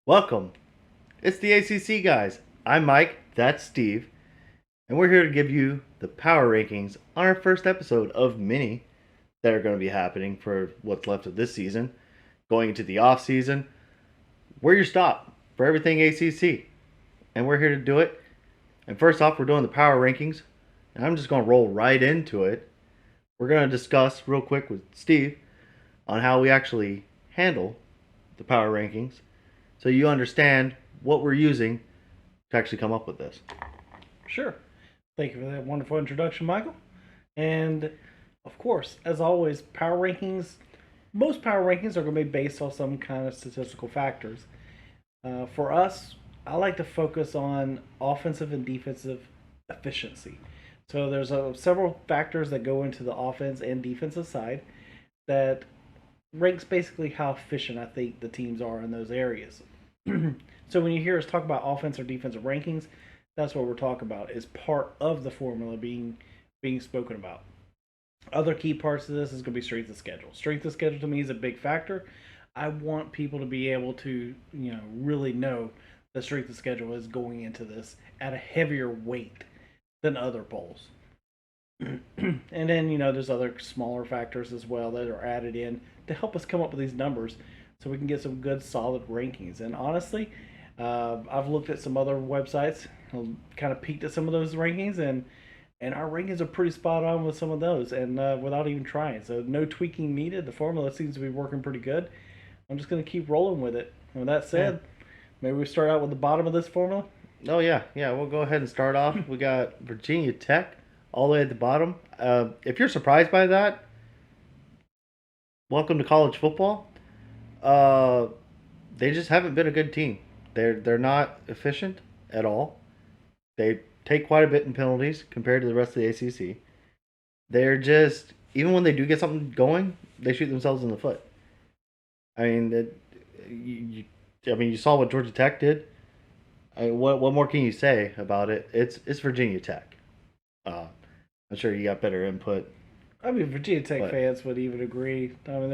Welcome. It's the ACC Guys. I'm Mike, that's Steve, and we're here to give you the power rankings on our first episode of many that are going to be happening for what's left of this season, going into the off season. We're your stop for everything ACC, and we're here to do it. And first off, we're doing the power rankings, and I'm just going to roll right into it. We're going to discuss real quick with Steve on how we actually handle the power rankings so you understand what we're using to actually come up with this. Sure. Thank you for that wonderful introduction, Michael. And of course, as always, most power rankings are going to be based on some kind of statistical factors. For us, I like to focus on offensive and defensive efficiency. So there's several factors that go into the offense and defensive side that ranks basically how efficient I think the teams are in those areas. So when you hear us talk about offense or defensive rankings, that's what we're talking about. Is part of the formula being spoken about. Other key parts of this is going to be strength of schedule. Strength of schedule to me is a big factor. I want people to be able to really know the strength of schedule is going into this at a heavier weight than other polls. And then there's other smaller factors as well that are added in to help us come up with these numbers so we can get some good solid rankings. And honestly, I've looked at some other websites, kind of peeked at some of those rankings, and our rankings are pretty spot on with some of those, and without even trying. So no tweaking needed. The formula seems to be working pretty good. I'm just going to keep rolling with it. And with that said, maybe we start out with the bottom of this formula. Oh yeah. We'll go ahead and start off. We got Virginia Tech all the way at the bottom. If you're surprised by that, welcome to college football. Uh, they just haven't been a good team. They're not efficient at all. They take quite a bit in penalties compared to the rest of the ACC. They're just even when they do get something going, they shoot themselves in the foot. I mean, you saw what Georgia Tech did. What more can you say about it? It's Virginia Tech. I'm sure you got better input, I mean, Virginia Tech but fans would even agree. I mean,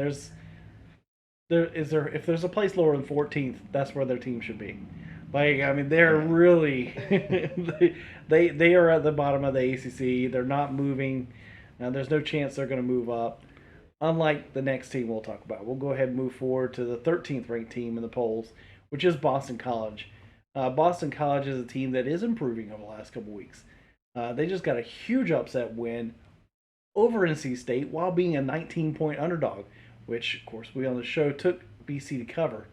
there if there's a place lower than 14th, that's where their team should be. Like, I mean, they're really they are at the bottom of the ACC. They're not moving. Now, there's no chance they're going to move up. Unlike the next team we'll talk about, we'll go ahead and move forward to the 13th ranked team in the polls, which is Boston College. Boston College is a team that is improving over the last couple weeks. They just got a huge upset win over NC State while being a 19-point underdog, which, of course, we on the show took BC to cover.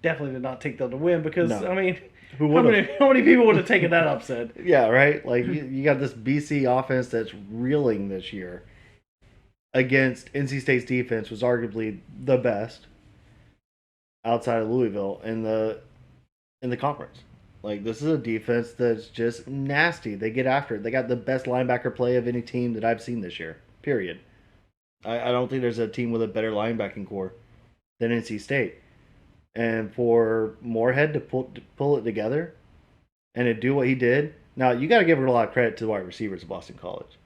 Definitely did not take them to win because, no. I mean, Who would have? how many people would have taken that upset? Yeah, right. Like you got this BC offense that's reeling this year against NC State's defense was arguably the best outside of Louisville in the conference. Like this is a defense that's just nasty. They get after it. They got the best linebacker play of any team that I've seen this year. Period. I don't think there's a team with a better linebacking core than NC State. And for Moorhead to pull it together and to do what he did, now you got to give a lot of credit to the wide receivers of Boston College.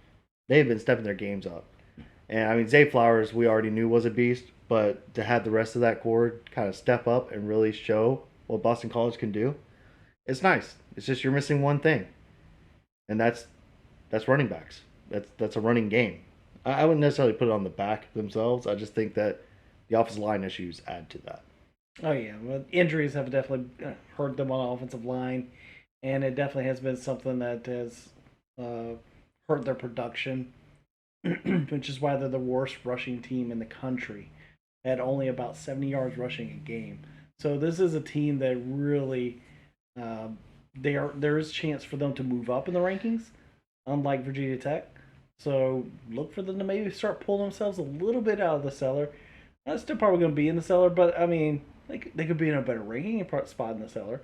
They've been stepping their games up. And I mean, Zay Flowers, we already knew was a beast, but to have the rest of that core kind of step up and really show what Boston College can do, it's nice. It's just you're missing one thing, and that's running backs. That's a running game. I wouldn't necessarily put it on the back themselves. I just think that the offensive line issues add to that. Oh yeah, well, injuries have definitely hurt them on the offensive line, and it definitely has been something that has uh, hurt their production, which is why they're the worst rushing team in the country, at only about 70 yards rushing a game. So this is a team that really there is chance for them to move up in the rankings, unlike Virginia Tech. So look for them to maybe start pulling themselves a little bit out of the cellar. That's still probably going to be in the cellar, but I mean, they could be in a better ranking spot in the cellar,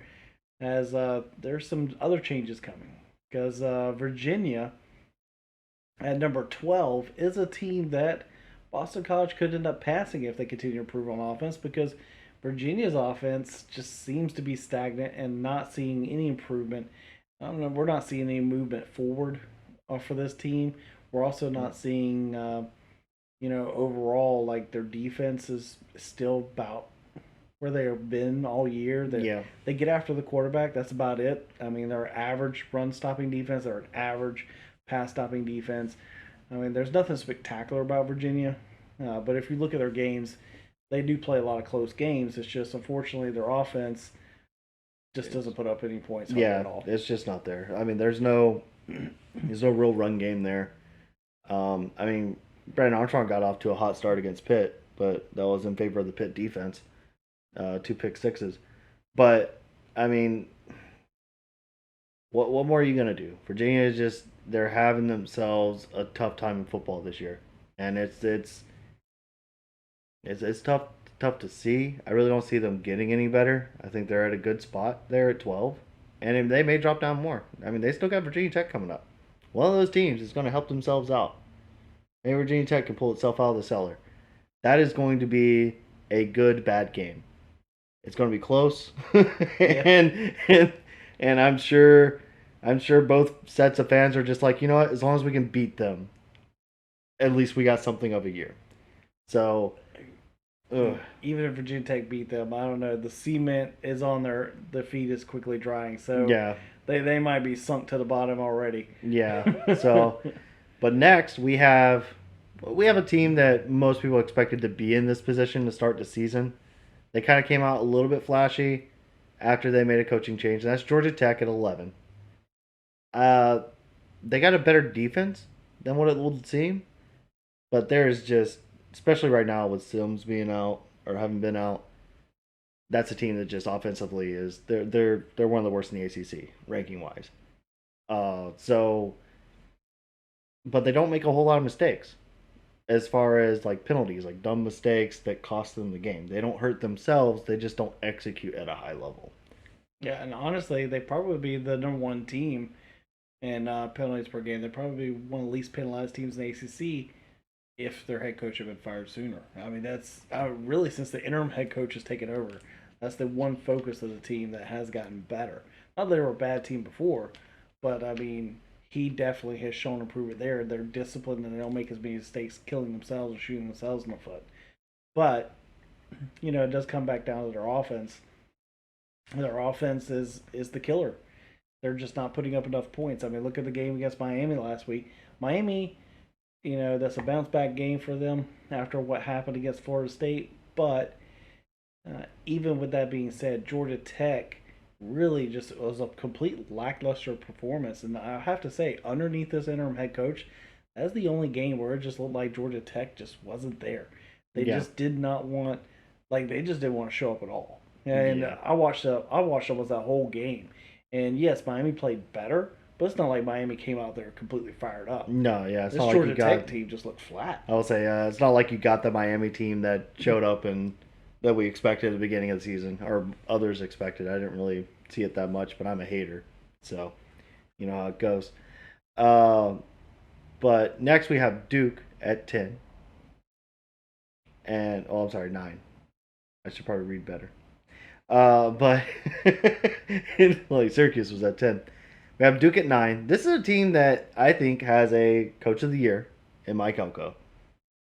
as there's some other changes coming. Because Virginia at number 12 is a team that Boston College could end up passing if they continue to improve on offense because Virginia's offense just seems to be stagnant and not seeing any improvement. I don't know, we're not seeing any movement forward for this team. We're also not seeing, overall, like their defense is still about where they have been all year. They get after the quarterback. That's about it. I mean, they're an average run stopping defense. They're an average pass stopping defense. I mean, there's nothing spectacular about Virginia. But if you look at their games, they do play a lot of close games. It's just, unfortunately, their offense just doesn't put up any points at all. It's just not there. I mean, there's no real run game there. I mean, Brandon Armstrong got off to a hot start against Pitt, but that was in favor of the Pitt defense. 2 pick sixes. But, I mean, what more are you going to do? Virginia is just, they're having themselves a tough time in football this year. And it's tough to see. I really don't see them getting any better. I think they're at a good spot there at 12. And they may drop down more. I mean, they still got Virginia Tech coming up. One of those teams is going to help themselves out. Maybe Virginia Tech can pull itself out of the cellar. That is going to be a good, bad game. It's going to be close. and I'm sure both sets of fans are just like, you know what, as long as we can beat them, at least we got something of a year. So, even if Virginia Tech beat them, I don't know. The cement is on their feet is quickly drying. So yeah, they might be sunk to the bottom already. Yeah. So, but next we have a team that most people expected to be in this position to start the season. They kind of came out a little bit flashy after they made a coaching change, and that's Georgia Tech at 11. They got a better defense than what it would seem, but there's just, especially right now with Sims being out or having been out, that's a team that just offensively is they're one of the worst in the ACC ranking wise. But they don't make a whole lot of mistakes as far as like penalties, like dumb mistakes that cost them the game. They don't hurt themselves. They just don't execute at a high level. Yeah, and honestly, they probably be the number one team in penalties per game. They're probably one of the least penalized teams in the ACC if their head coach had been fired sooner. I mean, that's really, since the interim head coach has taken over, that's the one focus of the team that has gotten better. Not that they were a bad team before, but I mean, he definitely has shown improvement there. They're disciplined and they don't make as many mistakes killing themselves or shooting themselves in the foot. But, you know, it does come back down to their offense. Their offense is the killer. They're just not putting up enough points. I mean, look at the game against Miami last week. Miami, you know, that's a bounce back game for them after what happened against Florida State. But even with that being said, Georgia Tech really just was a complete lackluster performance. And I have to say, underneath this interim head coach, that's the only game where it just looked like Georgia Tech just wasn't there. They just did not want, like, they just didn't want to show up at all. And I watched almost that whole game. And yes, Miami played better, but it's not like Miami came out there completely fired up. No, yeah, it's not Georgia Tech team just looked flat. I will say it's not like you got the Miami team that showed up and that we expected at the beginning of the season, or others expected. I didn't really see it that much, but I'm a hater, so you know how it goes. But next we have Duke at 10, and I'm sorry, 9. I should probably read better. But like Syracuse was at 10. We have Duke at 9. This is a team that I think has a coach of the year in Mike Elko.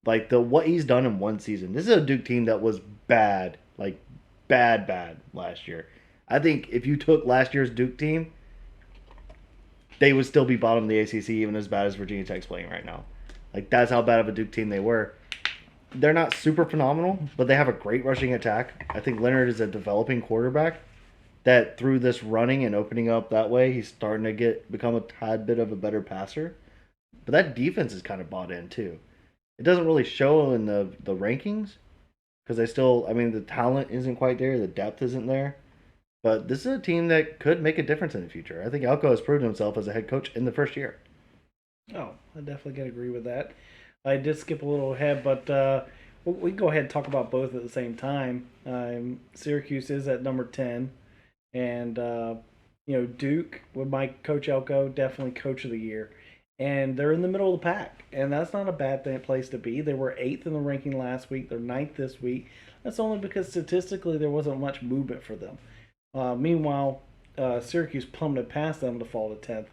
Like what he's done in one season. This is a Duke team that was bad, like bad last year. I think if you took last year's Duke team, they would still be bottom of the ACC, even as bad as Virginia Tech's playing right now. Like that's how bad of a Duke team they were. They're not super phenomenal, but they have a great rushing attack. I think Leonard is a developing quarterback that through this running and opening up that way, he's starting to become a tad bit of a better passer. But that defense is kind of bought in too. It doesn't really show in the rankings because the talent isn't quite there, the depth isn't there. But this is a team that could make a difference in the future. I think Elko has proven himself as a head coach in the first year. Oh, I definitely can agree with that. I did skip a little ahead, but we can go ahead and talk about both at the same time. Syracuse is at number 10, and Duke with Mike Coach Elko, definitely Coach of the Year, and they're in the middle of the pack, and that's not a bad place to be. They were 8th in the ranking last week. They're 9th this week. That's only because statistically there wasn't much movement for them. Meanwhile, Syracuse plummeted past them to fall to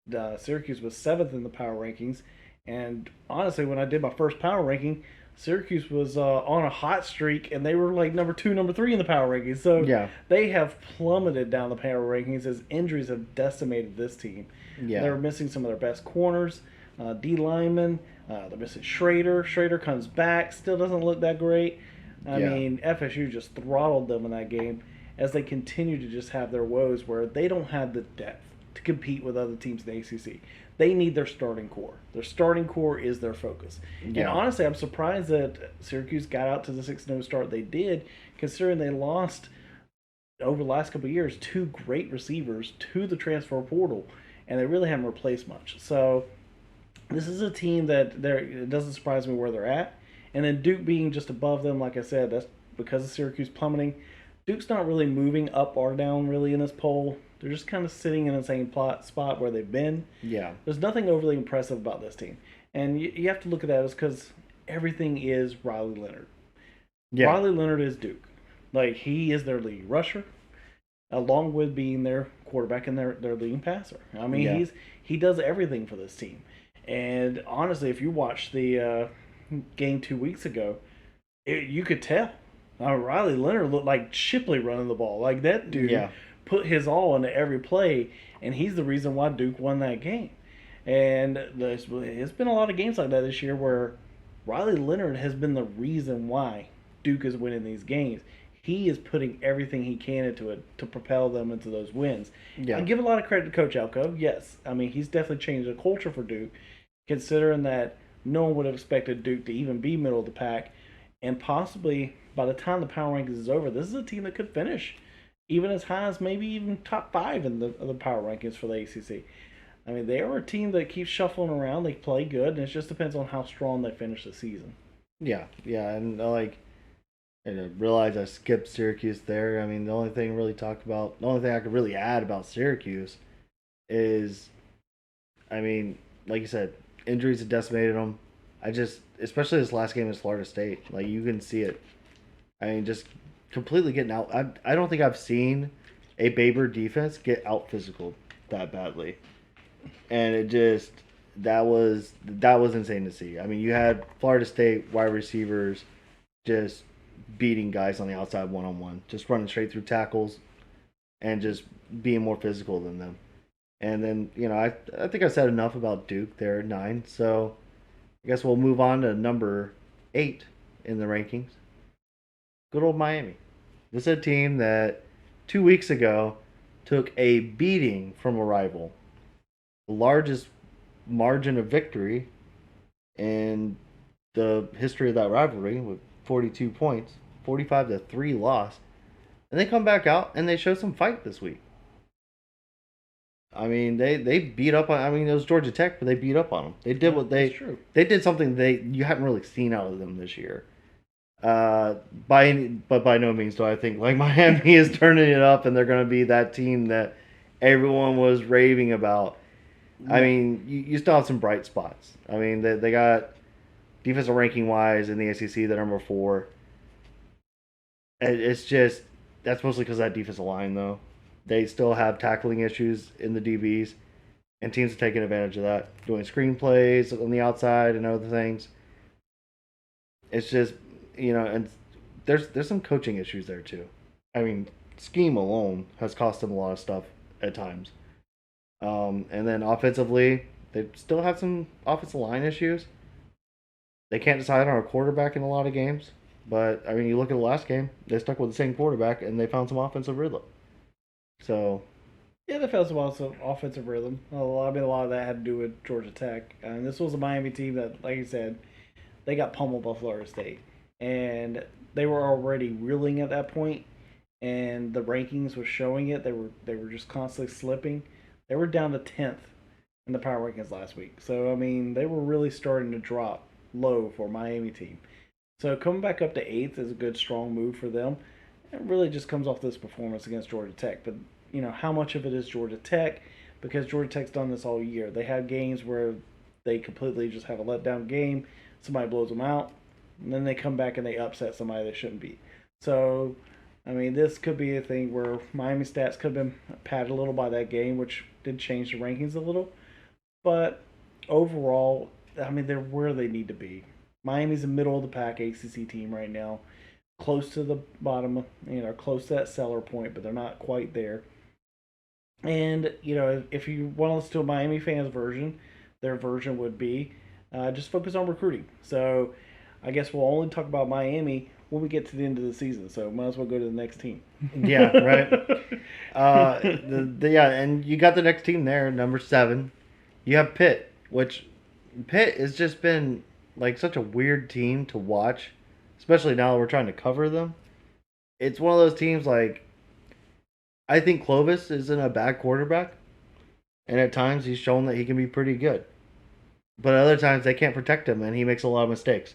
10th. Syracuse was 7th in the power rankings. And honestly, when I did my first power ranking, Syracuse was on a hot streak, and they were like number 2, number 3 in the power rankings. So Yeah. they have plummeted down the power rankings as injuries have decimated this team. Yeah. They're missing some of their best corners, D linemen. They're missing Schrader. Schrader comes back, still doesn't look that great. I Yeah. mean, FSU just throttled them in that game as they continue to just have their woes where they don't have the depth to compete with other teams in the ACC. They need their starting core. Their starting core is their focus. And Yeah. honestly, I'm surprised that Syracuse got out to the 6-0 start they did, considering they lost over the last couple of years 2 great receivers to the transfer portal, and they really haven't replaced much. So this is a team that it doesn't surprise me where they're at. And then Duke being just above them, like I said, that's because of Syracuse plummeting. Duke's not really moving up or down really in this poll. They're just kind of sitting in the same spot where they've been. Yeah. There's nothing overly impressive about this team. And you have to look at that as because everything is Riley Leonard. Yeah. Riley Leonard is Duke. Like, he is their lead rusher, along with being their quarterback and their leading passer. I mean, Yeah. he does everything for this team. And honestly, if you watch the game 2 weeks ago, you could tell. Riley Leonard looked like Shipley running the ball. Like, that dude Yeah. put his all into every play, and he's the reason why Duke won that game. And there's been a lot of games like that this year where Riley Leonard has been the reason why Duke is winning these games. He is putting everything he can into it to propel them into those wins. Yeah. I give a lot of credit to Coach Elko. Yes, I mean, he's definitely changed the culture for Duke, considering that no one would have expected Duke to even be middle of the pack. And possibly by the time the power rankings is over, this is a team that could finish even as high as maybe even top 5 in the power rankings for the ACC. I mean, they are a team that keeps shuffling around. They play good, and it just depends on how strong they finish the season. Yeah. Yeah. And I realized I skipped Syracuse there. I mean, the only thing I could really add about Syracuse is, I mean, like you said, injuries have decimated them. Especially this last game against Florida State, like, you can see it. I mean, just completely getting out. I don't think I've seen a Baber defense get out physical that badly, and that was insane to see. I mean, you had Florida State wide receivers just beating guys on the outside one-on-one, just running straight through tackles and just being more physical than them. And then, I think I said enough about Duke there at 9, so I guess we'll move on to number 8 in the rankings. Good old Miami. This is a team that 2 weeks ago took a beating from a rival. The largest margin of victory in the history of that rivalry with 42 points, 45-3 loss. And they come back out and they show some fight this week. I mean, they beat up on. I mean, it was Georgia Tech, but they beat up on them. They did what they did something you haven't really seen out of them this year. But by no means do I think like Miami is turning it up and they're going to be that team that everyone was raving about. I mean, you still have some bright spots. I mean, they got defensive ranking wise in the ACC, they're number 4. It's just that's mostly because of that defensive line, though. They still have tackling issues in the DBs, and teams are taking advantage of that, doing screenplays on the outside and other things. It's just, and there's some coaching issues there too. I mean, scheme alone has cost them a lot of stuff at times. And then offensively, they still have some offensive line issues. They can't decide on a quarterback in a lot of games. But, I mean, you look at the last game, they stuck with the same quarterback, and they found some offensive rhythm. So, yeah, they found some offensive rhythm. A lot of that had to do with Georgia Tech. And this was a Miami team that, like you said, they got pummeled by Florida State. And they were already reeling at that point, and the rankings were showing it. They were just constantly slipping. They were down to 10th in the power rankings last week. So, I mean, they were really starting to drop low for a Miami team. So coming back up to 8th is a good, strong move for them. It really just comes off this performance against Georgia Tech. But, how much of it is Georgia Tech? Because Georgia Tech's done this all year. They have games where they completely just have a letdown game. Somebody blows them out. And then they come back and they upset somebody they shouldn't beat. So, I mean, this could be a thing where Miami stats could have been padded a little by that game, which did change the rankings a little. But overall, I mean, they're where they need to be. Miami's a middle of the pack ACC team right now, close to the bottom, close to that seller point, but they're not quite there. And if you want to listen to a Miami fans version, their version would be just focus on recruiting. So I guess we'll only talk about Miami when we get to the end of the season. So might as well go to the next team. Yeah, right. Yeah, and you got the next team there, number 7. You have Pitt, which Pitt has just been like such a weird team to watch, especially now that we're trying to cover them. It's one of those teams like I think Clovis isn't a bad quarterback, and at times he's shown that he can be pretty good. But other times they can't protect him, and he makes a lot of mistakes.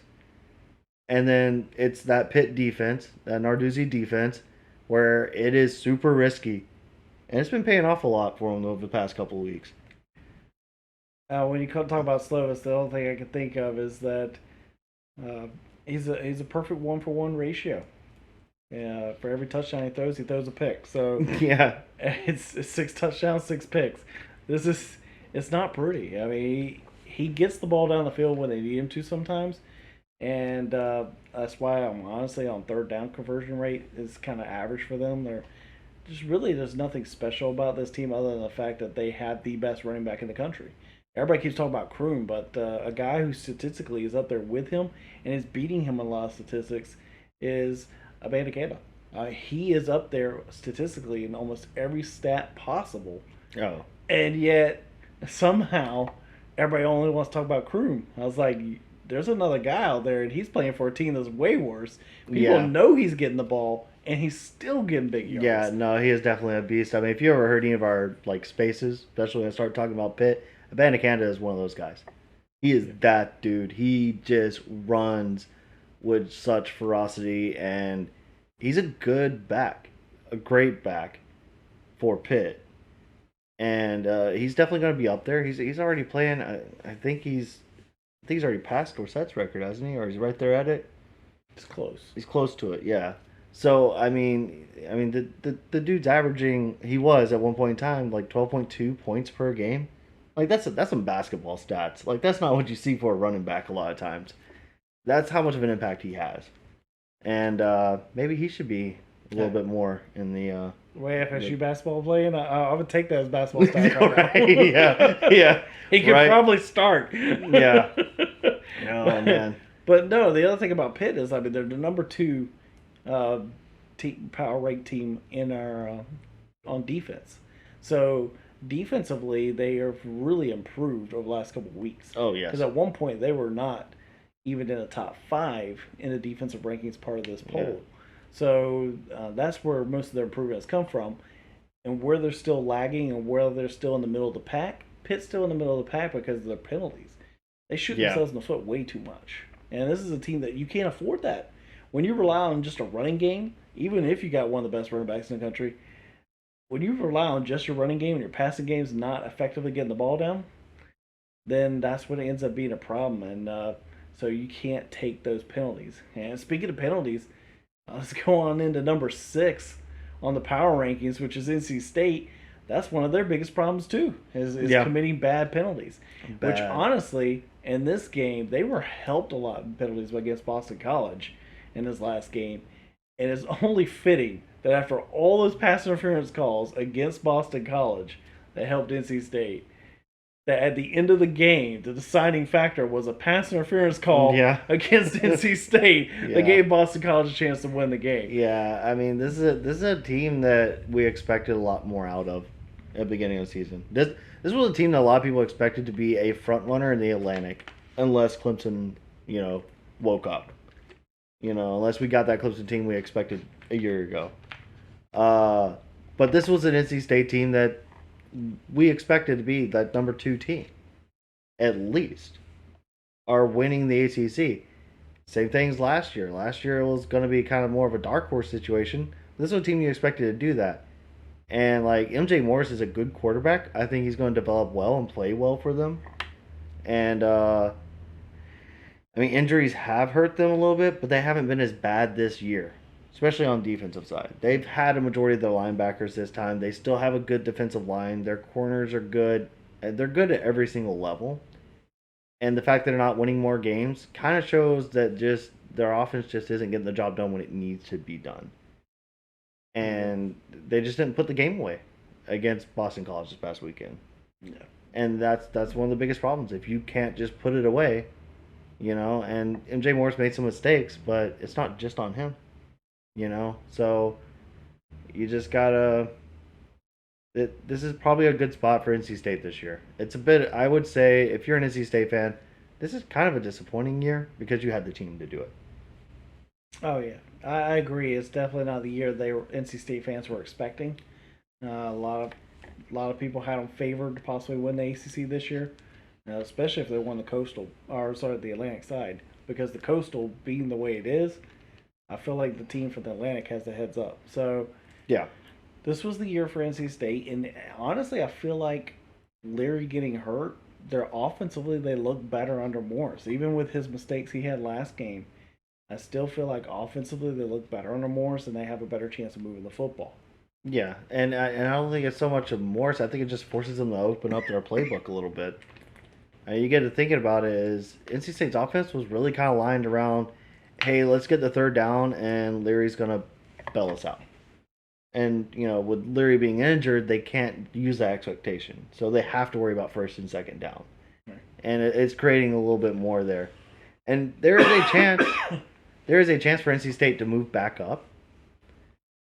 And then it's that Pitt defense, that Narduzzi defense, where it is super risky, and it's been paying off a lot for him over the past couple of weeks. When you talk about Slovis, the only thing I can think of is that uh, he's a perfect 1-for-1 ratio. Yeah, for every touchdown he throws a pick. So Yeah, it's 6 touchdowns, 6 picks. It's not pretty. I mean, he gets the ball down the field when they need him to sometimes, and that's why I'm honestly on third down conversion rate is kind of average for them. There's nothing special about this team other than the fact that they have the best running back in the country. Everybody keeps talking about Kroom, but a guy who statistically is up there with him and is beating him in a lot of statistics is Abanikanda. He is up there statistically in almost every stat possible, oh, and yet somehow everybody only wants to talk about Kroom. I was like, there's another guy out there, and he's playing for a team that's way worse. People yeah. know he's getting the ball, and he's still getting big yards. Yeah, no, he is definitely a beast. I mean, if you ever heard any of our like spaces, especially when I start talking about Pitt, Abanikanda is one of those guys. He is that dude. He just runs with such ferocity, and he's a good back, a great back for Pitt, and he's definitely going to be up there. He's already playing. I think he's already passed Dorsett's record, hasn't he? Or he's right there at it. It's close. He's close to it, yeah. So the dude's averaging. He was at one point in time like 12.2 points per game. Like that's some basketball stats. Like that's not what you see for a running back a lot of times. That's how much of an impact he has, and maybe he should be a little bit more in the. Way FSU basketball playing, I would take that as basketball stats right now. Right, yeah. He could probably start. Yeah. Oh man. But no, the other thing about Pitt is, I mean, they're the number 2 power rank team in our on defense. So defensively, they have really improved over the last couple of weeks. Oh yes. Because at one point they were not even in the top 5 in the defensive rankings part of this poll. Yeah. So that's where most of their improvement has come from. And where they're still lagging and where they're still in the middle of the pack, Pitt's still in the middle of the pack because of their penalties. They shoot themselves in the foot way too much. And this is a team that you can't afford that. When you rely on just a running game, even if you got one of the best running backs in the country, when you rely on just your running game and your passing game is not effectively getting the ball down, then that's when it ends up being a problem. And so you can't take those penalties. And speaking of penalties, let's go on into number 6 on the power rankings, which is NC State. That's one of their biggest problems too, is committing bad penalties. Bad. Which honestly, in this game, they were helped a lot in penalties against Boston College in this last game. And it's only fitting that after all those pass interference calls against Boston College that helped NC State, that at the end of the game, the deciding factor was a pass interference call against NC State that gave Boston College a chance to win the game. Yeah, I mean, this is a team that we expected a lot more out of at the beginning of the season. This was a team that a lot of people expected to be a front runner in the Atlantic, unless Clemson, woke up. Unless we got that Clemson team we expected a year ago. But this was an NC State team that we expected to be that number 2 team, at least, are winning the ACC. Same things last year. Last year it was going to be kind of more of a dark horse situation. This was a team you expected to do that. And like MJ Morris is a good quarterback. I think he's going to develop well and play well for them. And injuries have hurt them a little bit, but they haven't been as bad this year, especially on the defensive side. They've had a majority of their linebackers this time. They still have a good defensive line. Their corners are good. They're good at every single level. And the fact that they're not winning more games kind of shows that just their offense just isn't getting the job done when it needs to be done. And they just didn't put the game away against Boston College this past weekend. Yeah. And that's one of the biggest problems. If you can't just put it away, and MJ Moore's made some mistakes, but it's not just on him, So you just gotta. This is probably a good spot for NC State this year. It's a bit, I would say, if you're an NC State fan, this is kind of a disappointing year because you had the team to do it. Oh yeah, I agree. It's definitely not the year NC State fans were expecting. A lot of people had them favored to possibly win the ACC this year, especially if they won the Coastal or sorry the Atlantic side, because the Coastal being the way it is, I feel like the team for the Atlantic has the heads up. So Yeah, this was the year for NC State, and honestly, I feel like Leary getting hurt, their offensively they look better under Morris, even with his mistakes he had last game. I still feel like offensively they look better under Morris, and they have a better chance of moving the football. yeah, and I don't think it's so much of Morris. I think it just forces them to open up their playbook a little bit. You get to thinking about it is NC State's offense was really kind of lined around, hey, let's get the third down, and Leary's gonna bail us out. And with Leary being injured, they can't use that expectation, so they have to worry about first and second down, Right. and it's creating a little bit more there. And there is a chance, there is a chance for NC State to move back up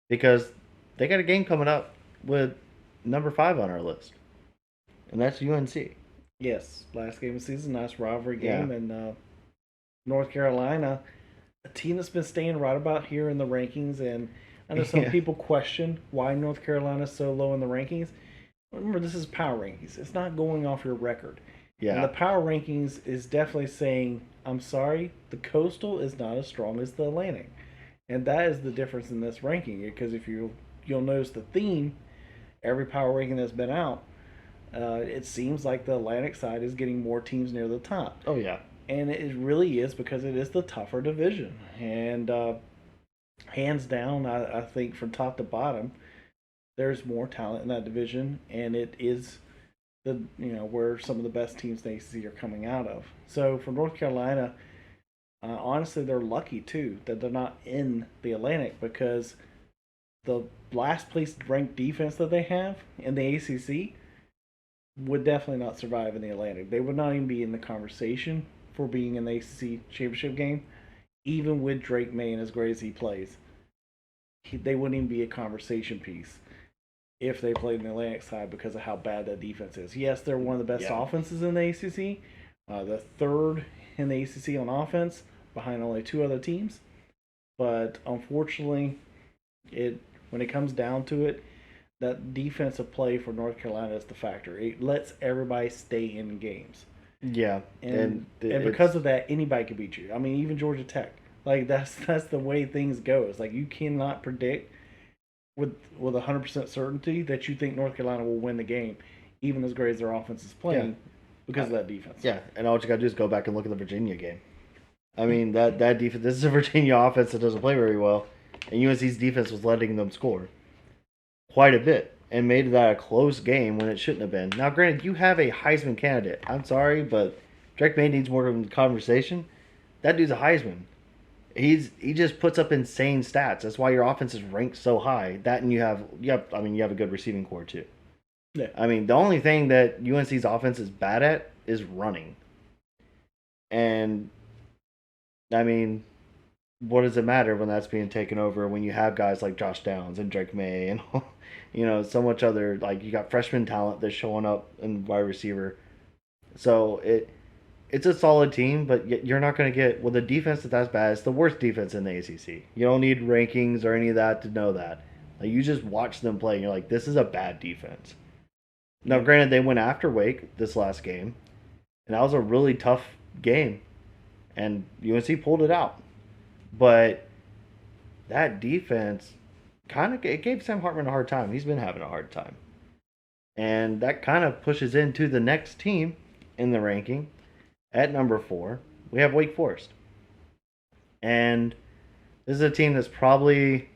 because they got a game coming up with number 5 on our list, and that's UNC. Yes, last game of the season, nice rivalry Yeah. game, and North Carolina, a team that's been staying right about here in the rankings, and I know some Yeah. people question why North Carolina's so low in the rankings. Remember, this is power rankings. It's not going off your record. And the Yeah, power rankings is definitely saying, I'm sorry, the Coastal is not as strong as the Atlantic. And that is the difference in this ranking, because if you'll notice the theme, every power ranking that's been out, it seems like the Atlantic side is getting more teams near the top. oh yeah, And it really is because it is the tougher division. And hands down, I think from top to bottom, there's more talent in that division, and it is where some of the best teams in the ACC are coming out of. So for North Carolina, honestly, they're lucky too that they're not in the Atlantic, because the last place ranked defense that they have in the ACC would definitely not survive in the Atlantic. They would not even be in the conversation for being in the ACC championship game, even with Drake May and as great as he plays. They wouldn't even be a conversation piece if they played in the Atlantic side because of how bad that defense is. Yes, they're one of the best Yeah. offenses in the ACC, the third in the ACC on offense, behind only 2 other teams. But unfortunately, when it comes down to it, that defensive play for North Carolina is the factor. It lets everybody stay in games. yeah, And because of that, anybody can beat you. I mean, even Georgia Tech. Like that's the way things go. It's like you cannot predict with 100% certainty that you think North Carolina will win the game, even as great as their offense is playing, because of that defense. yeah. And all you got to do is go back and look at the Virginia game. I mean that defense. This is a Virginia offense that doesn't play very well, and UNC's defense was letting them score quite a bit and made that a close game when it shouldn't have been. Now, granted, you have a Heisman candidate. I'm sorry, but Drake May needs more of a conversation. That dude's a Heisman. He just puts up insane stats. That's why your offense is ranked so high. That and you have a good receiving core too. Yeah. I mean, the only thing that UNC's offense is bad at is running. And I mean, what does it matter when that's being taken over when you have guys like Josh Downs and Drake May and so much other, like, you got freshman talent that's showing up in wide receiver. So it's a solid team, but you're not going to get, with a defense that's bad, it's the worst defense in the ACC. You don't need rankings or any of that to know that. Like, you just watch them play and you're like, this is a bad defense. Now, granted, they went after Wake this last game, and that was a really tough game, and UNC pulled it out. But that defense it gave Sam Hartman a hard time. He's been having a hard time. And that kind of pushes into the next team in the ranking. At number 4, we have Wake Forest. And this is a team that's probably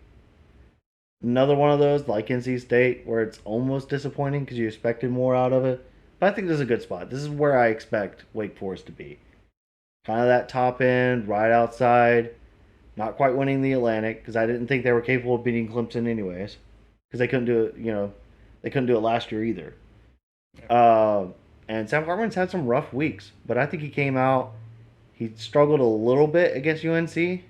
another one of those, like NC State, where it's almost disappointing because you expected more out of it. But I think this is a good spot. This is where I expect Wake Forest to be. Kind of that top end, right outside. Not quite winning the Atlantic because I didn't think they were capable of beating Clemson anyways. Because they couldn't do it, they couldn't do it last year either. Uh, and Sam Hartman's had some rough weeks, but I think he came out. He struggled a little bit against UNC,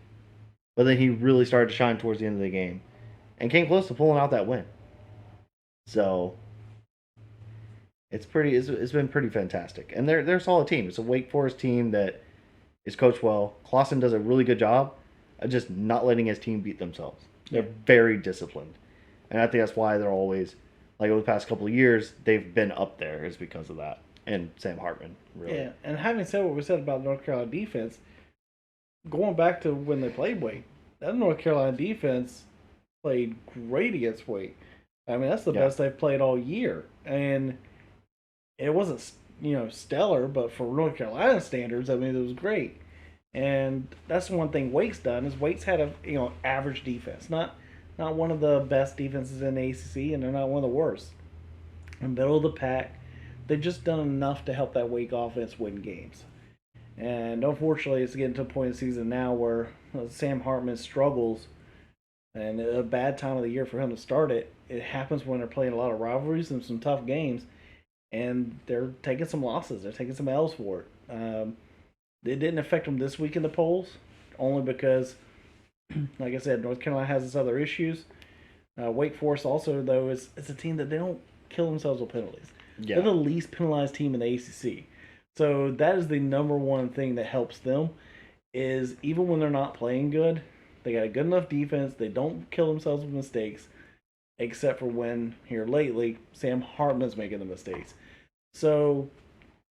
but then he really started to shine towards the end of the game and came close to pulling out that win. So it's pretty. It's been pretty fantastic, and they're a solid team. It's a Wake Forest team that is coached well. Clausen does a really good job of just not letting his team beat themselves. They're very disciplined, and I think that's why they're always like over the past couple of years they've been up there is because of that. And Sam Hartman, really. Yeah, and having said what we said about North Carolina defense, going back to when they played Wake, that North Carolina defense played great against Wake. I mean, that's the best they've played all year, and it wasn't stellar, but for North Carolina standards, I mean, it was great. And that's one thing Wake's done is Wake's had a average defense, not one of the best defenses in the ACC, and they're not one of the worst. In the middle of the pack, they've just done enough to help that Wake offense win games. And unfortunately, it's getting to a point in the season now where Sam Hartman struggles, and a bad time of the year for him to start it. It happens when they're playing a lot of rivalries and some tough games, and they're taking some losses. They're taking some L's for it. It didn't affect them this week in the polls, only because, like I said, North Carolina has its other issues. Wake Forest also, though, is a team that they don't kill themselves with penalties. Yeah. They're the least penalized team in the ACC. So that is the number one thing that helps them is even when they're not playing good, they got a good enough defense. They don't kill themselves with mistakes, except for when, here lately, Sam Hartman's making the mistakes. So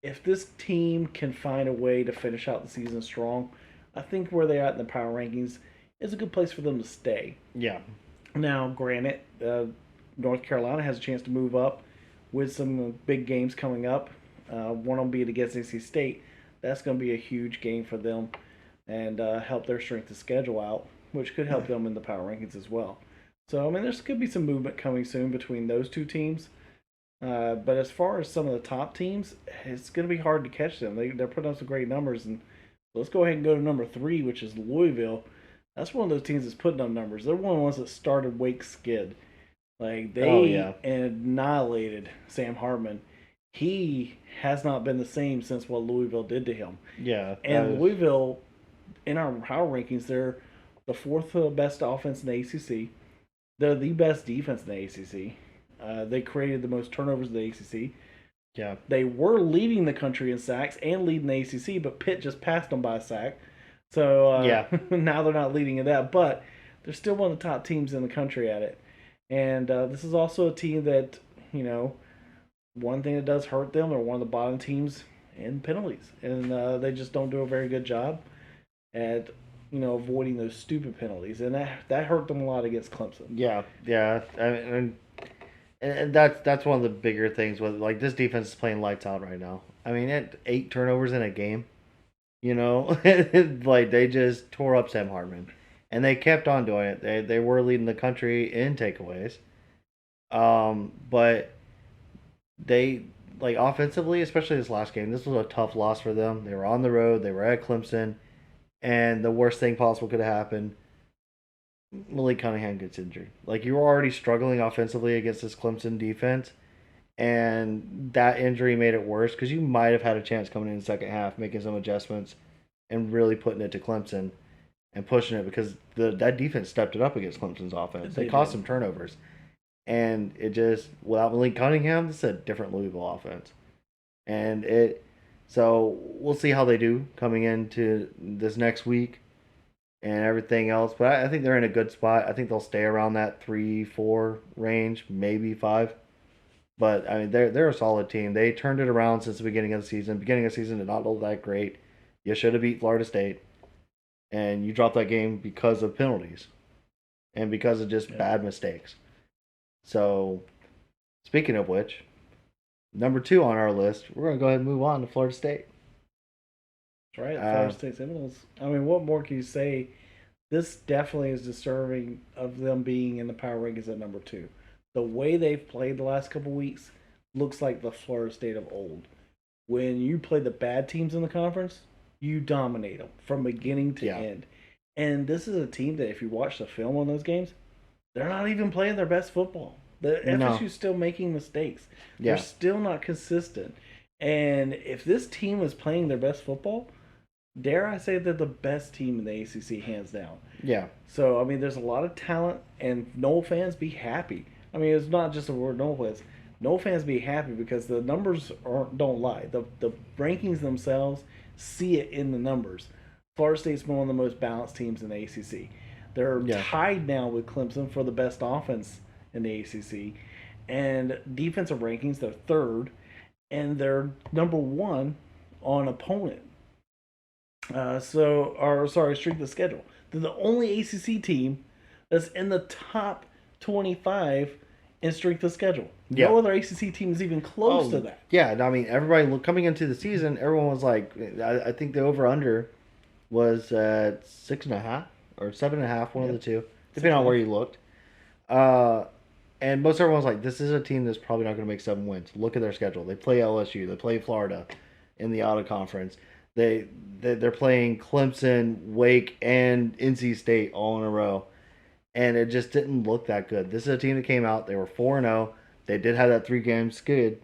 if this team can find a way to finish out the season strong, I think where they're at in the power rankings is a good place for them to stay. Yeah. Now, granted, North Carolina has a chance to move up with some big games coming up. One of them being against NC State. That's going to be a huge game for them and help their strength of schedule out, which could help them in the power rankings as well. So, I mean, there's could be some movement coming soon between those two teams. But as far as some of the top teams, it's going to be hard to catch them. They're putting up some great numbers. And let's go ahead and go to number 3, which is Louisville. That's one of those teams that's putting up numbers. They're one of the ones that started Wake's skid. Like, they annihilated Sam Hartman. He has not been the same since what Louisville did to him. Yeah. And Louisville, in our power rankings, they're the 4th best offense in the ACC. They're the best defense in the ACC. They created the most turnovers in the ACC. Yeah. They were leading the country in sacks and leading the ACC, but Pitt just passed them by a sack. So now they're not leading in that, but they're still one of the top teams in the country at it. And this is also a team that, one thing that does hurt them, they're one of the bottom teams in penalties. And they just don't do a very good job at, avoiding those stupid penalties. And that hurt them a lot against Clemson. Yeah. And that's one of the bigger things with, like, this defense is playing lights out right now. I mean, it 8 turnovers in a game. Like, they just tore up Sam Hartman. And they kept on doing it. They were leading the country in takeaways. But they, like, offensively, especially this last game, this was a tough loss for them. They were on the road. They were at Clemson. And the worst thing possible could have happened. Malik Cunningham gets injured. Like, you were already struggling offensively against this Clemson defense. And that injury made it worse because you might have had a chance coming in the second half, making some adjustments and really putting it to Clemson and pushing it because that defense stepped it up against Clemson's offense. They caused some turnovers. And it just, without Malik Cunningham, this is a different Louisville offense. So we'll see how they do coming into this next week and everything else. But I think they're in a good spot. I think they'll stay around that 3-4 range, maybe 5. But, I mean, they're a solid team. They turned it around since the beginning of the season. Beginning of the season did not look that great. You should have beat Florida State. And you dropped that game because of penalties. And because of just bad mistakes. So, speaking of which, number 2 on our list, we're going to go ahead and move on to Florida State. That's right, Florida State Seminoles. I mean, what more can you say? This definitely is deserving of them being in the power rankings at number 2. The way they've played the last couple weeks, looks like the Florida State of old. When you play the bad teams in the conference, you dominate them from beginning to Yeah. end. And this is a team that, if you watch the film on those games, they're not even playing their best football. The No. FSU's still making mistakes. Yeah. They're still not consistent. And if this team was playing their best football, dare I say they're the best team in the ACC, hands down. Yeah. So, I mean, there's a lot of talent, and Noel fans be happy. I mean, it's not just a word Noel fans. Noel fans be happy because the numbers don't lie. The rankings themselves see it in the numbers. Florida State's one of the most balanced teams in the ACC. They're tied now with Clemson for the best offense in the ACC. And defensive rankings, they're third, and they're number one on opponent. Strength of schedule. They're the only ACC team that's in the top 25 in strength of schedule. Yeah. No other ACC team is even close to that. Yeah, I mean, everybody coming into the season, everyone was like, I think the over/under was at 6.5 or 7.5, one of the two, depending on where you looked. And most everyone was like, this is a team that's probably not going to make 7 wins. Look at their schedule. They play LSU. They play Florida in the auto conference. They're playing Clemson, Wake, and NC State all in a row. And it just didn't look that good. This is a team that came out. They were 4-0. They did have that 3-game skid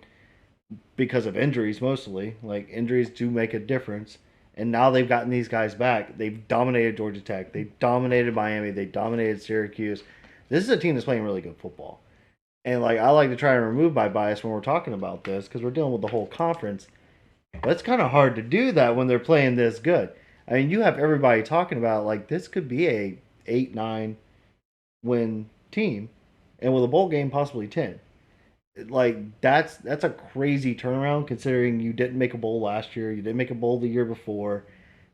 because of injuries mostly. Like, injuries do make a difference. And now they've gotten these guys back. They've dominated Georgia Tech. They dominated Miami. They dominated Syracuse. This is a team that's playing really good football. And, like, I like to try and remove my bias when we're talking about this because we're dealing with the whole conference. But it's kind of hard to do that when they're playing this good. I mean, you have everybody talking about, like, this could be a 8-9 win team. And with a bowl game, possibly 10. Like, that's a crazy turnaround considering you didn't make a bowl last year. You didn't make a bowl the year before.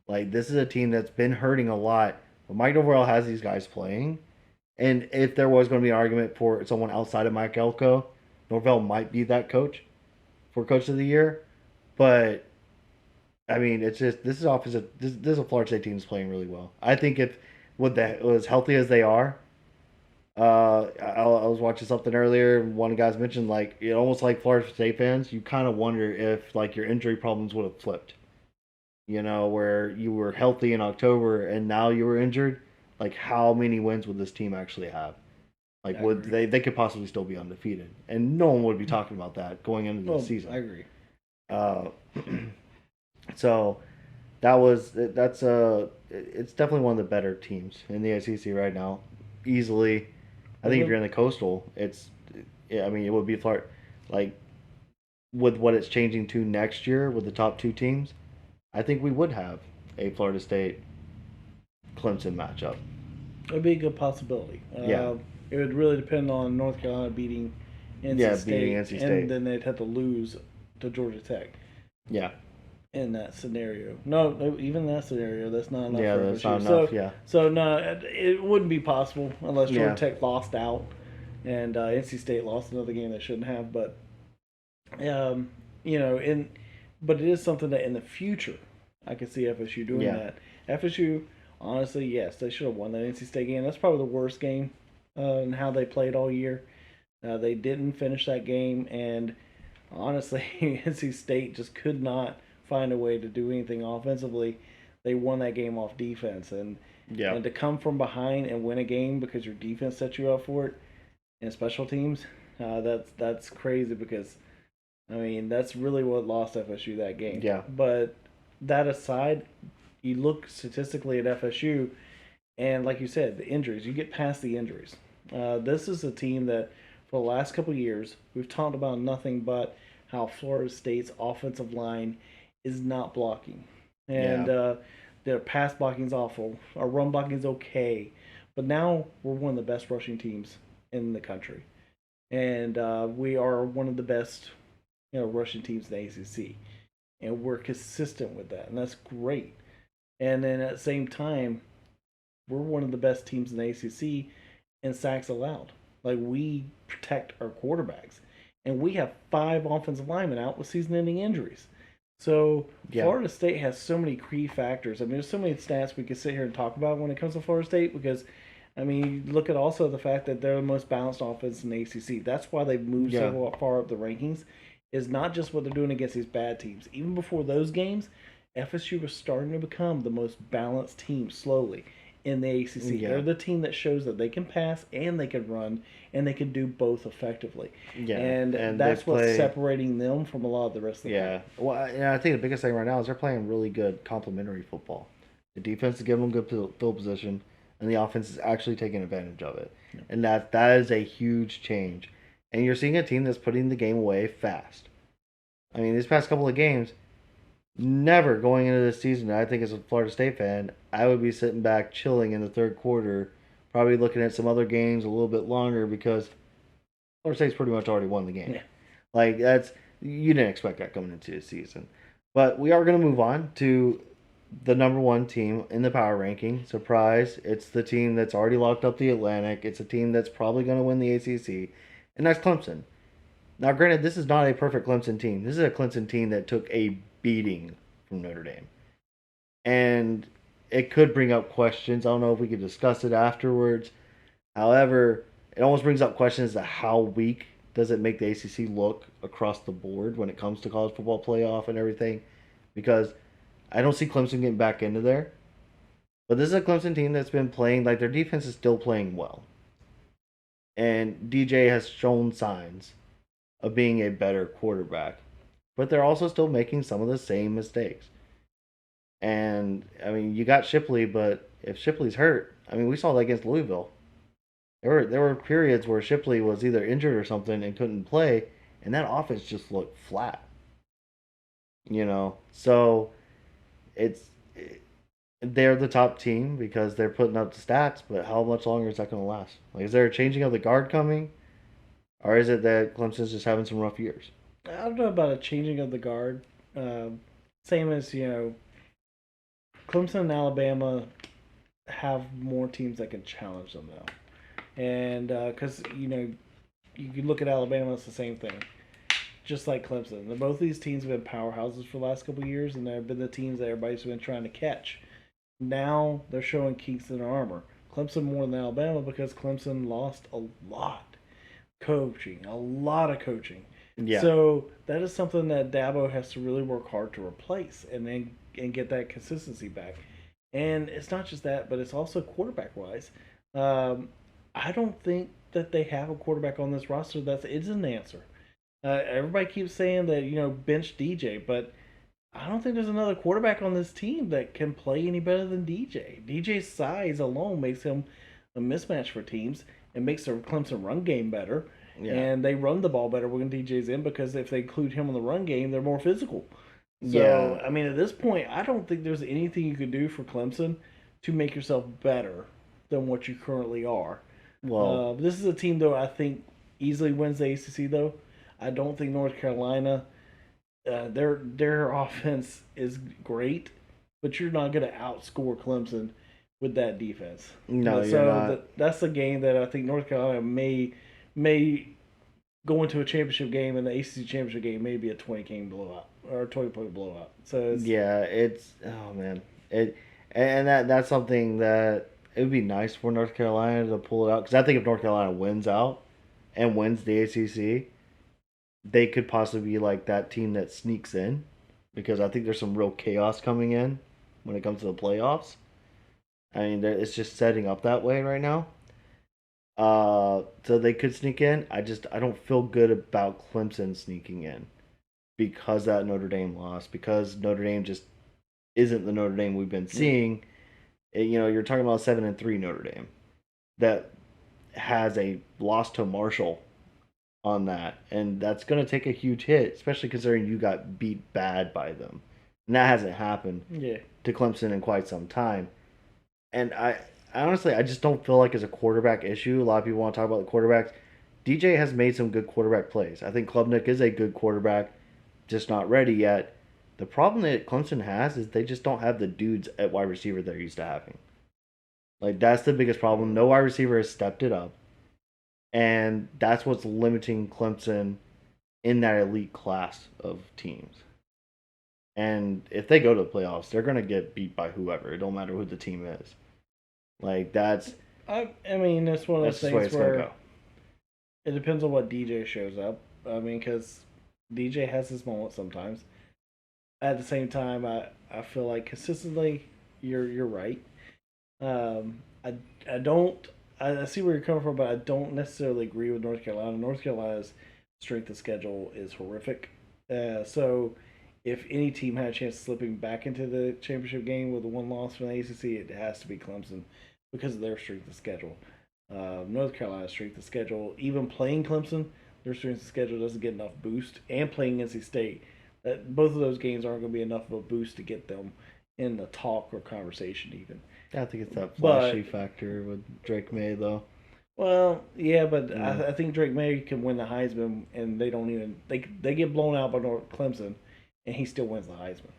Like, this is a team that's been hurting a lot. But Mike Norvell has these guys playing. And if there was going to be an argument for someone outside of Mike Elko, Norvell might be that coach for Coach of the Year. But, I mean, it's just, this is a Florida State team that's playing really well. I think if as healthy as they are, I was watching something earlier. One of the guys mentioned, like, almost like Florida State fans, you kind of wonder if, like, your injury problems would have flipped. Where you were healthy in October and now you were injured. Like, how many wins would this team actually have? Like, would they could possibly still be undefeated, and no one would be talking about that going into the season. I agree. So it's definitely one of the better teams in the ACC right now, easily. I think if you're in the Coastal, it would be Florida. Like, with what it's changing to next year with the top 2 teams, I think we would have a Florida State Clemson matchup. It would be a good possibility. Yeah. It would really depend on North Carolina beating NC State. Beating NC State. And then they'd have to lose to Georgia Tech. Yeah. In that scenario. No, even that scenario, that's not enough. Yeah, that's not enough, So, no, it wouldn't be possible unless Georgia Tech lost out and NC State lost another game they shouldn't have. But, but it is something that in the future I could see FSU doing that. FSU, honestly, yes, they should have won that NC State game. That's probably the worst game in how they played all year. They didn't finish that game, and honestly, NC State just could not find a way to do anything offensively. They won that game off defense, and to come from behind and win a game because your defense set you up for it in special teams, that's crazy because, I mean, that's really what lost FSU that game. Yeah. But that aside, you look statistically at FSU, and like you said, the injuries, you get past the injuries. This is a team that for the last couple of years, we've talked about nothing but how Florida State's offensive line is not blocking. And their pass blocking is awful. Our run blocking is okay. But now we're one of the best rushing teams in the country. And we are one of the best rushing teams in the ACC. And we're consistent with that. And that's great. And then at the same time, we're one of the best teams in the ACC in sacks allowed. Like, we protect our quarterbacks. And we have 5 offensive linemen out with season-ending injuries. So, Florida State has so many key factors. I mean, there's so many stats we could sit here and talk about when it comes to Florida State because, I mean, you look at also the fact that they're the most balanced offense in the ACC. That's why they've moved Yeah, so far up the rankings. Is not just what they're doing against these bad teams. Even before those games, FSU was starting to become the most balanced team slowly in the ACC. yeah, They're the team that shows that they can pass and they can run and they can do both effectively. yeah. And And they that's what's play. separating them from a lot of the rest of the Yeah. pack. Well, I think the biggest thing right now is they're playing really good complementary football. The defense is giving them good field position, and the offense is actually taking advantage of it. Yeah. And that is a huge change. And you're seeing a team that's putting the game away fast. I mean, these past couple of games, never going into this season, I think as a Florida State fan, I would be sitting back chilling in the third quarter, probably looking at some other games a little bit longer because Florida State's pretty much already won the game. Yeah. Like that's you didn't expect that coming into the season. But we are going to move on to the number one team in the power ranking. Surprise! It's the team that's already locked up the Atlantic. It's a team that's probably going to win the ACC, and that's Clemson. Now, granted, this is not a perfect Clemson team. This is a Clemson team that took a beating from Notre Dame, and it could bring up questions. I don't know if we could discuss it afterwards. However, it almost brings up questions as to how weak does it make the ACC look across the board when it comes to college football playoff and everything, because I don't see Clemson getting back into there. But this is a Clemson team that's been playing like their defense is still playing well, and DJ has shown signs of being a better quarterback, but they're also still making some of the same mistakes. And I mean, you got Shipley, but if Shipley's hurt, I mean, we saw that against Louisville. There were periods where Shipley was either injured or something and couldn't play, and that offense just looked flat. So it's they're the top team because they're putting up the stats, but how much longer is that going to last? Like, is there a changing of the guard coming, or is it that Clemson's just having some rough years? I don't know about a changing of the guard. Same as, Clemson and Alabama have more teams that can challenge them now. And because, you can look at Alabama, it's the same thing. Just like Clemson. Both of these teams have been powerhouses for the last couple of years, and they've been the teams that everybody's been trying to catch. Now they're showing kinks in their armor. Clemson more than Alabama because Clemson lost a lot coaching, a lot of coaching. Yeah. So that is something that Dabo has to really work hard to replace and get that consistency back. And it's not just that, but it's also quarterback wise. I don't think that they have a quarterback on this roster that is an answer. Everybody keeps saying that bench DJ, but I don't think there's another quarterback on this team that can play any better than DJ. DJ's size alone makes him a mismatch for teams. It makes their Clemson run game better. Yeah. And they run the ball better when DJ's in because if they include him in the run game, they're more physical. So, Yeah. I mean, at this point, I don't think there's anything you could do for Clemson to make yourself better than what you currently are. Well, This is a team, though, I think easily wins the ACC, though. I don't think North Carolina, their offense is great, but you're not going to outscore Clemson with that defense. no, So you're not. that's a game that I think North Carolina may go into a championship game, and the ACC championship game may be a 20-game blowout or a 20-point blowout. So Yeah, it's oh man, and that's something that it would be nice for North Carolina to pull it out because I think if North Carolina wins out and wins the ACC, they could possibly be like that team that sneaks in because I think there's some real chaos coming in when it comes to the playoffs. I mean, it's just setting up that way right now. So they could sneak in. I don't feel good about Clemson sneaking in because that Notre Dame loss because Notre Dame just isn't the Notre Dame we've been seeing. You're talking about 7-3 Notre Dame that has a loss to Marshall on that, and that's going to take a huge hit, especially considering you got beat bad by them, and that hasn't happened yeah. to Clemson in quite some time. And I honestly, I just don't feel like it's a quarterback issue. A lot of people want to talk about the quarterbacks. DJ has made some good quarterback plays. I think Klubnik is a good quarterback, just not ready yet. The problem that Clemson has is they just don't have the dudes at wide receiver they're used to having. Like, that's the biggest problem. No wide receiver has stepped it up. And that's what's limiting Clemson in that elite class of teams. And if they go to the playoffs, they're going to get beat by whoever. It don't matter who the team is. Like, that's I mean, it's one of That's those just the way things it's gonna where go. it depends on what DJ shows up. I mean, because DJ has his moments sometimes. At the same time, I feel like consistently, you're right. I I don't I see where you're coming from, but I don't necessarily agree with North Carolina. North Carolina's strength of schedule is horrific. So if any team had a chance of slipping back into the championship game with a one loss from the ACC, it has to be Clemson because of their strength of schedule. North Carolina's strength of schedule, even playing Clemson, their strength of schedule doesn't get enough boost, and playing NC State, both of those games aren't going to be enough of a boost to get them in the talk or conversation even. I think it's that But flashy factor with Drake May, though. well, yeah, but Yeah. I think Drake May can win the Heisman, and they don't even they get blown out by North Clemson, and he still wins the Heisman.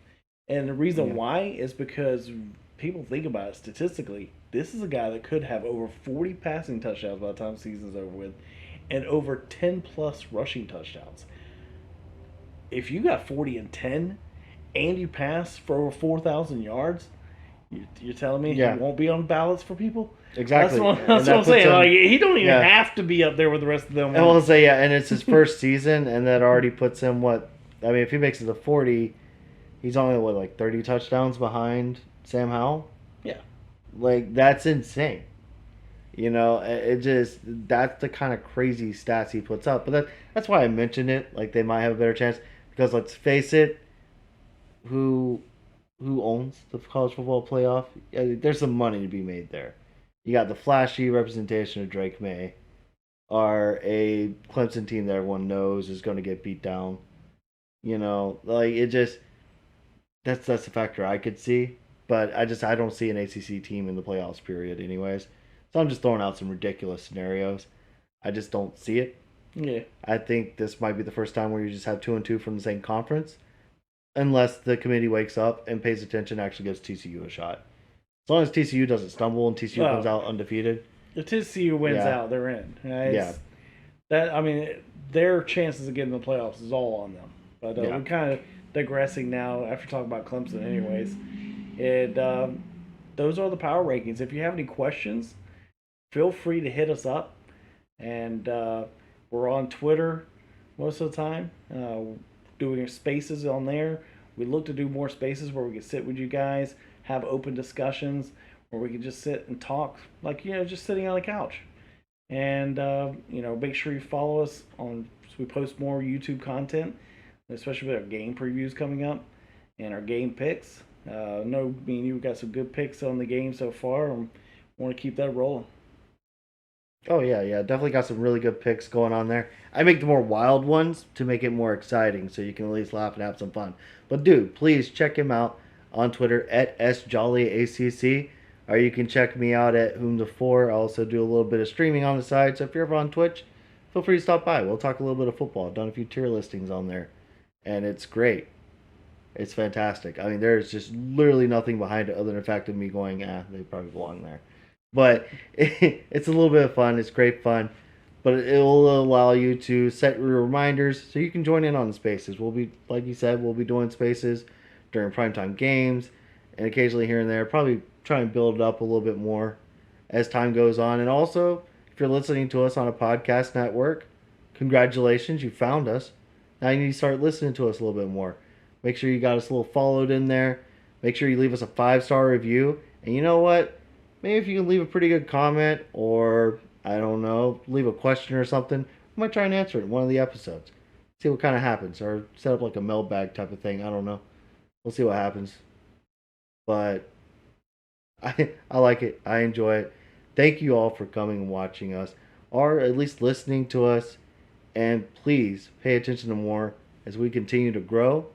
And the reason Yeah. why is because people think about it statistically. This is a guy that could have over 40 passing touchdowns by the time the season's over with, and over 10 plus rushing touchdowns. If you got 40 and 10, and you pass for over 4,000 yards, you're telling me Yeah. he won't be on ballots for people? Exactly. That's what I'm saying. Like he don't even Yeah. have to be up there with the rest of them. And we'll say, yeah, and it's his first season, and that already puts him what? I mean, if he makes it to 40, he's only what, like 30 touchdowns behind Sam Howell. Yeah. Like that's insane. You know, it just that's the kind of crazy stats he puts up. But that's why I mentioned it. Like they might have a better chance because let's face it, who who owns the college football playoff? There's some money to be made there. You got the flashy representation of Drake May, are a Clemson team that everyone knows is going to get beat down. You know, like it just that's a factor I could see, but I don't see an ACC team in the playoffs period anyways. So I'm just throwing out some ridiculous scenarios. I just don't see it. Yeah. I think this might be the first time where you just have 2-2 from the same conference, unless the committee wakes up and pays attention and actually gives TCU a shot. As long as TCU doesn't stumble and TCU comes out undefeated. If TCU wins Yeah. out, they're in. Yeah. That I mean, their chances of getting the playoffs is all on them. But Yeah. we're kind of digressing now after talking about Clemson, anyways. And those are the power rankings. If you have any questions, feel free to hit us up. And we're on Twitter most of the time, doing spaces on there. We look to do more spaces where we can sit with you guys, have open discussions, where we can just sit and talk, like just sitting on the couch. And make sure you follow us on. So we post more YouTube content, especially with our game previews coming up and our game picks. No, me and you got some good picks on the game so far, and want to keep that rolling. Oh yeah. Definitely got some really good picks going on there. I make the more wild ones to make it more exciting, so you can at least laugh and have some fun. But dude, please check him out on Twitter at sjollyacc, or you can check me out at Whom the Four. I also do a little bit of streaming on the side, so if you're ever on Twitch, feel free to stop by. We'll talk a little bit of football. I've done a few tier listings on there, and it's great. It's fantastic. I mean, there's just literally nothing behind it other than the fact of me going, they probably belong there. But it's a little bit of fun. It's great fun. But it will allow you to set your reminders so you can join in on the spaces. We'll be, like you said, we'll be doing spaces during primetime games and occasionally here and there. Probably try and build it up a little bit more as time goes on. And also, if you're listening to us on a podcast network, congratulations, you found us. Now you need to start listening to us a little bit more. Make sure you got us a little followed in there. Make sure you leave us a 5-star review. And you know what? Maybe if you can leave a pretty good comment or, I don't know, leave a question or something, I might try and answer it in one of the episodes. See what kind of happens. Or set up like a mailbag type of thing. I don't know. We'll see what happens. But I like it. I enjoy it. Thank you all for coming and watching us, or at least listening to us. And please pay attention to more as we continue to grow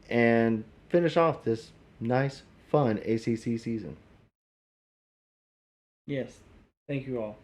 and finish off this nice, fun ACC season. Yes. Thank you all.